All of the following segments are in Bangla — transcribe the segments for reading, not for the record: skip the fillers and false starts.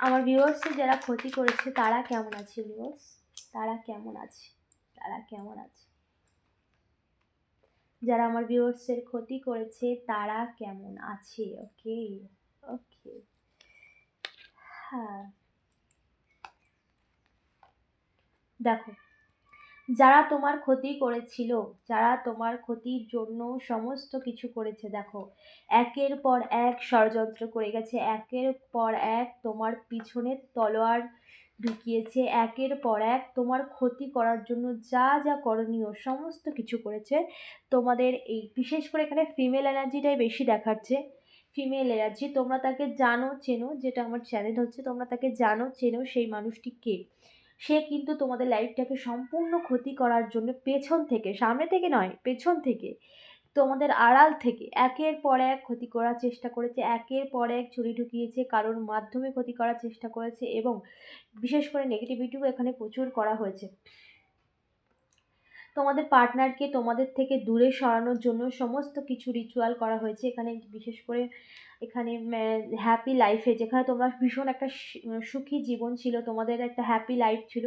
আমার ভিউয়ার্সে যারা ক্ষতি করেছে তারা কেমন আছে ভিউয়ার্স? তারা কেমন আছে? তারা কেমন আছে? যারা আমার ভিউয়ার্সের ক্ষতি করেছে তারা কেমন আছে? ওকে, ওকে। হ্যাঁ, দেখো, যারা তোমার ক্ষতি করেছিল, যারা তোমার ক্ষতির জন্য সমস্ত কিছু করেছে, দেখো একের পর এক ষড়যন্ত্র করে গেছে, একের পর এক তোমার পিছনে তলোয়ার ঢুকিয়েছে, একের পর এক তোমার ক্ষতি করার জন্য যা যা করণীয় সমস্ত কিছু করেছে। তোমাদের এই বিশেষ করে এখানে ফিমেল এনার্জিটাই বেশি দেখাচ্ছে। ফিমেল এনার্জি, তোমরা তাকে জানো চেনো, যেটা আমার চ্যানেল হচ্ছে, তোমরা তাকে জানো চেনো সেই মানুষটি কে। সে কিন্তু তোমাদের লাইফটাকে সম্পূর্ণ ক্ষতি করার জন্য পেছন থেকে, সামনে থেকে নয়, পেছন থেকে, তোমাদের আড়াল থেকে একের পর এক ক্ষতি করার চেষ্টা করেছে, একের পর এক ছুরি ঢুকিয়েছে, কারোর মাধ্যমে ক্ষতি করার চেষ্টা করেছে, এবং বিশেষ করে নেগেটিভিটিও এখানে প্রচুর করা হয়েছে। তোমাদের পার্টনারকে তোমাদের থেকে দূরে সরানোর জন্য সমস্ত কিছু রিচুয়াল করা হয়েছে এখানে। বিশেষ করে এখানে হ্যাপি লাইফে, যেখানে তোমরা ভীষণ একটা সুখী জীবন ছিল, তোমাদের একটা হ্যাপি লাইফ ছিল,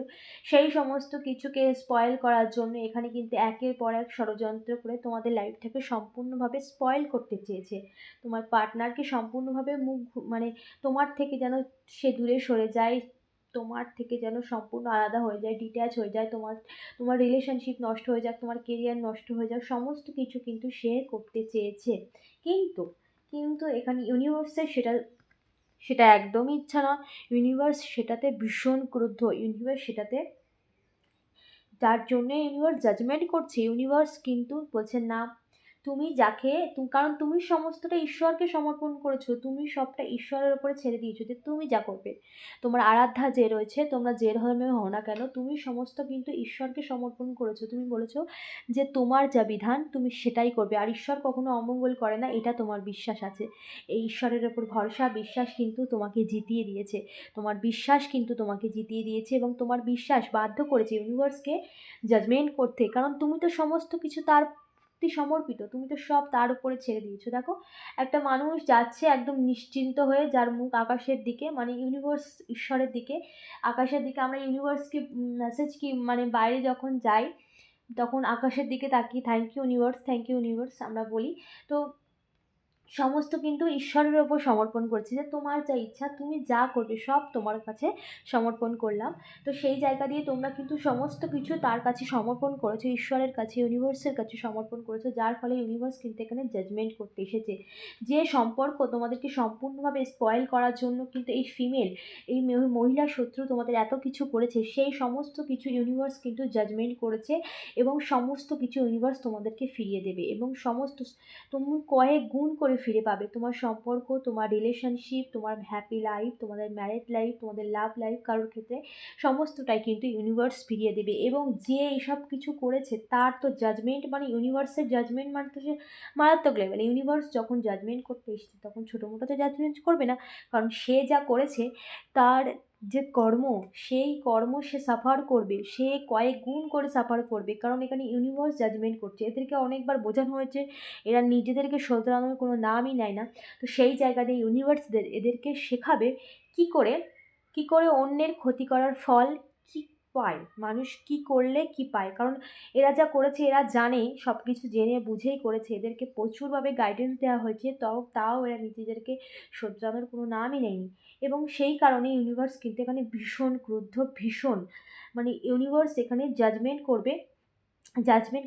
সেই সমস্ত কিছুকে স্পয়েল করার জন্য এখানে কিন্তু একের পর এক ষড়যন্ত্র করে তোমাদের লাইফটাকে সম্পূর্ণভাবে স্পয়েল করতে চেয়েছে। তোমার পার্টনারকে সম্পূর্ণভাবে মানে তোমার থেকে যেন সে দূরে সরে যায়, তোমার থেকে যেন সম্পূর্ণ আলাদা হয়ে যায়, ডিট্যাচ হয়ে যায়, তোমার তোমার রিলেশনশিপ নষ্ট হয়ে যাক, তোমার কেরিয়ার নষ্ট হয়ে যাক, সমস্ত কিছু কিন্তু সে করতে চেয়েছে। কিন্তু কিন্তু এখানে ইউনিভার্সের সেটা সেটা একদমই ইচ্ছা না। ইউনিভার্স সেটাতে ভীষণ ক্রুদ্ধ। ইউনিভার্স সেটাতে, যার জন্য ইউনিভার্স জাজমেন্ট করছে, ইউনিভার্স কিন্তু বলছে না, তুমি যাকে কারণ তুমি সমস্তটা ঈশ্বরকে সমর্পণ করেছো, তুমি সবটা ঈশ্বরের উপরে ছেড়ে দিয়েছো যে তুমি যা করবে। তোমার আরাধ্যা যে রয়েছে, তোমরা যে ধর্মে হও না কেন, তুমি সমস্ত কিন্তু ঈশ্বরকে সমর্পণ করেছো। তুমি বলেছো যে তোমার যা বিধান তুমি সেটাই করবে, আর ঈশ্বর কখনো অমঙ্গল করে না, এটা তোমার বিশ্বাস আছে। এই ঈশ্বরের ওপর ভরসা বিশ্বাস কিন্তু তোমাকে জিতিয়ে দিয়েছে। তোমার বিশ্বাস কিন্তু তোমাকে জিতিয়ে দিয়েছে, এবং তোমার বিশ্বাস বাধ্য করেছে ইউনিভার্সকে জাজমেন্ট করতে, কারণ তুমি তো সমস্ত কিছু তার প্রতি সমর্পিত, তুমি তো সব তার উপরে ছেড়ে দিয়েছো। দেখো, একটা মানুষ যাচ্ছে একদম নিশ্চিন্ত হয়ে, যার মুখ আকাশের দিকে, মানে ইউনিভার্স ঈশ্বরের দিকে, আকাশের দিকে। আমরা ইউনিভার্সকে মেসেজ কি, মানে বাইরে যখন যাই তখন আকাশের দিকে তাকিয়ে thank you universe, thank you universe আমরা বলি। তো সমস্ত কিন্তু ঈশ্বরের ওপর সমর্পণ করছি, যে তোমার যা ইচ্ছা তুমি যা করবে সব তোমার কাছে সমর্পণ করলাম। তো সেই জায়গা দিয়ে তোমরা কিন্তু সমস্ত কিছু তার কাছে সমর্পণ করেছো, ঈশ্বরের কাছে, ইউনিভার্সের কাছে সমর্পণ করেছো, যার ফলে ইউনিভার্স কিন্তু এখানে জাজমেন্ট করতে এসেছে। যে সম্পর্ক তোমাদেরকে সম্পূর্ণভাবে স্পয়েল করার জন্য কিন্তু এই ফিমেল, এই মহিলা শত্রু তোমাদের এত কিছু করেছে, সেই সমস্ত কিছু ইউনিভার্স কিন্তু জাজমেন্ট করেছে, এবং সমস্ত কিছু ইউনিভার্স তোমাদেরকে ফিরিয়ে দেবে, এবং সমস্ত তুমি কয়েক গুণ করে ফিরে পাবে তোমার সম্পর্ক, তোমার রিলেশনশিপ, তোমার হ্যাপি লাইফ, তোমাদের ম্যারেড লাইফ, তোমাদের লাভ লাইফ, কারোর ক্ষেত্রে সমস্তটাই কিন্তু ইউনিভার্স ফিরিয়ে দেবে। এবং যে এইসব কিছু করেছে তার তো জাজমেন্ট, মানে ইউনিভার্সের জাজমেন্ট মানে তো সে মারাত্মক লেভেল। ইউনিভার্স যখন জাজমেন্ট করতে এসেছে তখন ছোটো মোটো তো জাজমেন্ট করবে না, কারণ সে যা করেছে তার যে কর্ম, সেই কর্ম সে সাফার করবে, সে কয়েক গুণ করে সাফার করবে, কারণ এখানে ইউনিভার্স জাজমেন্ট করছে। এদেরকে অনেকবার বোঝানো হয়েছে, এরা নিজেদেরকে শোধরানোর কোনো নামই নেয় না। তো সেই জায়গাতে ইউনিভার্সদের এদেরকে শেখাবে কি করে অন্যের ক্ষতি করার ফল কি পায়, মানুষ কি করলে কি পায়। কারণ এরা যা করেছে এরা জানে, সব কিছু জেনে বুঝেই করেছে, এদেরকে প্রচুরভাবে গাইডেন্স দেওয়া হয়েছে, তাও এরা নিজেদেরকে শোধরানোর কোনো নামই নেয়নি। এবং সেই কারণে ইউনিভার্স কিন্তু এখানে ভীষণ ক্রুদ্ধ, ভীষণ, মানে ইউনিভার্স এখানে জাজমেন্ট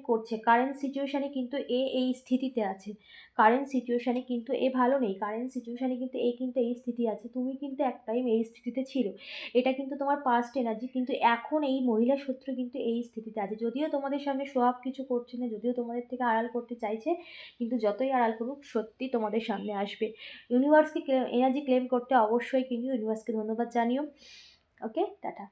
করছে। কারেন্ট সিচুয়েশানে কিন্তু এই স্থিতিতে আছে, কারেন্ট সিচুয়েশানে কিন্তু ভালো নেই, কারেন্ট সিচুয়েশানে কিন্তু এই স্থিতি আছে। তুমি কিন্তু এক টাইম এই স্থিতিতে ছিল, এটা কিন্তু তোমার পাস্ট এনার্জি, কিন্তু এখন এই মহিলা শত্রু কিন্তু এই স্থিতিতে আছে। যদিও তোমাদের সামনে সব কিছু করছে না, যদিও তোমাদের থেকে আড়াল করতে চাইছে, কিন্তু যতই আড়াল করুক সত্যি তোমাদের সামনে আসবে। ইউনিভার্সকে এনার্জি ক্লেম করতে অবশ্যই কিন্তু ইউনিভার্সকে ধন্যবাদ জানিও। ওকে, টাটা।